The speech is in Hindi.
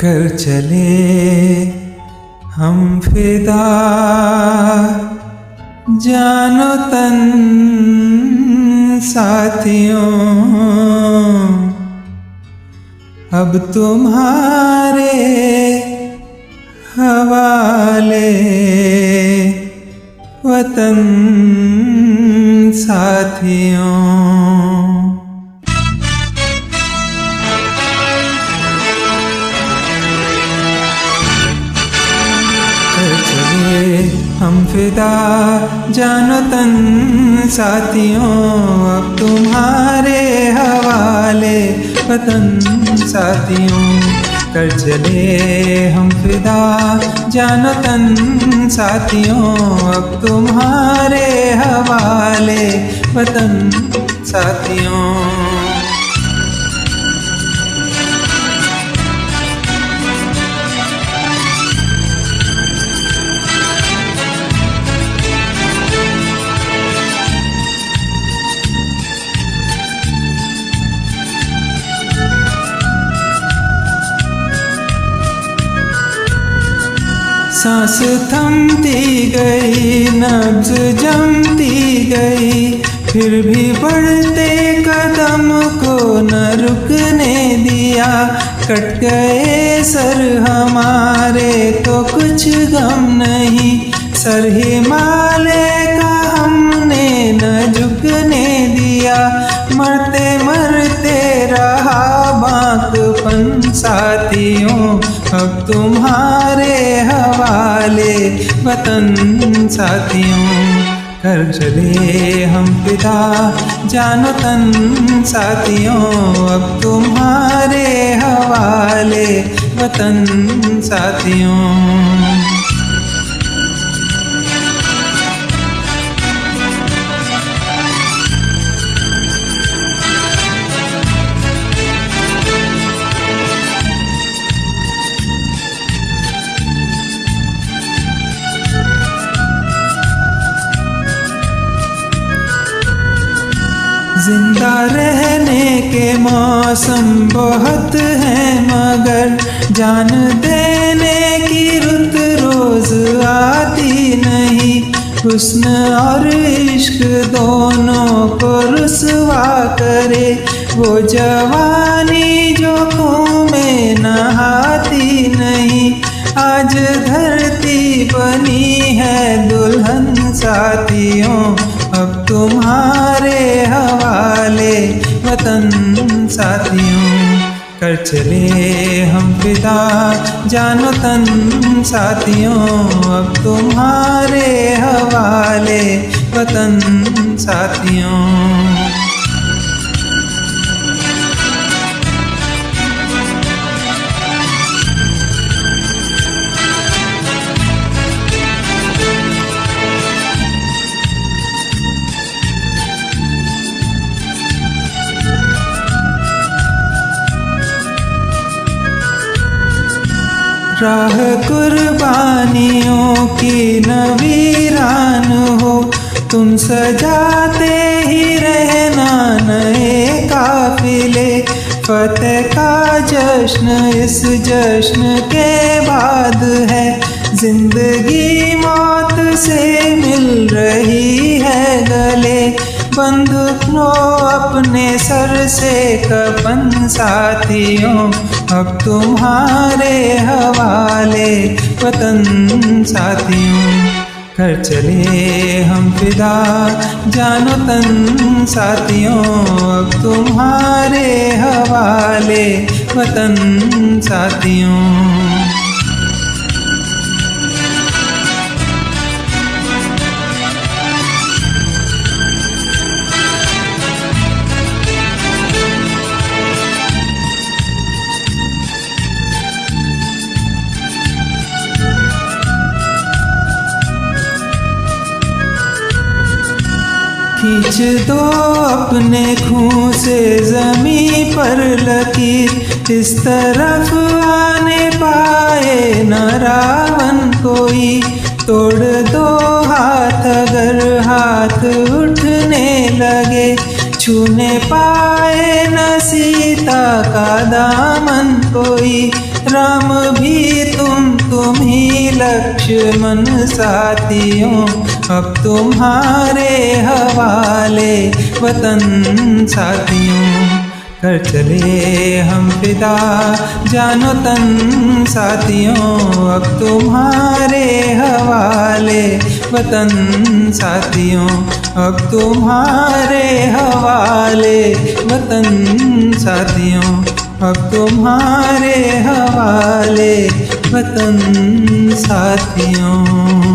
कर चले हम फिदा, जानो तन साथियों, अब तुम्हारे हवाले वतन साथियों। हम फिदा, जानो तन साथियों, अब तुम्हारे हवाले वतन साथियों। कर चले हम फिदा, जानो तन साथियों, अब तुम्हारे हवाले वतन साथियों। सांस थमती गई, नब्ज जमती गई, फिर भी बढ़ते कदम को न रुकने दिया। कट गए सर हमारे तो कुछ गम नहीं, सर हिमालय का हमने न झुकने दिया। मरते मरते रहा बांकपन साथियों, अब तुम्हारे हवाले वतन साथियों। कर चले हम फिदा, जानो तन साथियों, अब तुम्हारे हवाले वतन साथियों। जिंदा रहने के मौसम बहुत हैं, मगर जान देने की रुत रोज आती नहीं। हुस्न और इश्क दोनों को रुसवा करे, वो जवानी जो खून में नहाती नहीं। आज धरती बनी है दुल्हन साथियों, अब तुम्हारे हवाले वतन साथियों। कर चले हम फिदा, जानो तन साथियों, अब तुम्हारे हवाले वतन साथियों। राह कुर्बानियों की नवीरान हो, तुम सजाते ही रहना नए काफिले। फतेह का जश्न इस जश्न के बाद है, जिंदगी मौत से मिल रही है गले। बंदूक लो अपने सर से कफन साथियों, अब तुम्हारे हवाले वतन साथियों। कर चले हम फिदा, जानो तन साथियों, अब तुम्हारे हवाले वतन साथियों। खींच दो अपने खून से ज़मीं पर लकीर, इस तरफ आने पाए न रावण कोई। तोड़ दो हाथ अगर हाथ उठने लगे, छूने पाए न सीता का दामन कोई। राम भी तुम ही लक्ष्मण साथियों, अब तुम्हारे हवाले वतन साथियों। कर चले हम फिदा जानो तन साथियों, अब तुम्हारे हवाले वतन साथियों, अब तुम्हारे हवाले वतन साथियों, अब तुम्हारे हवाले वतन साथियों।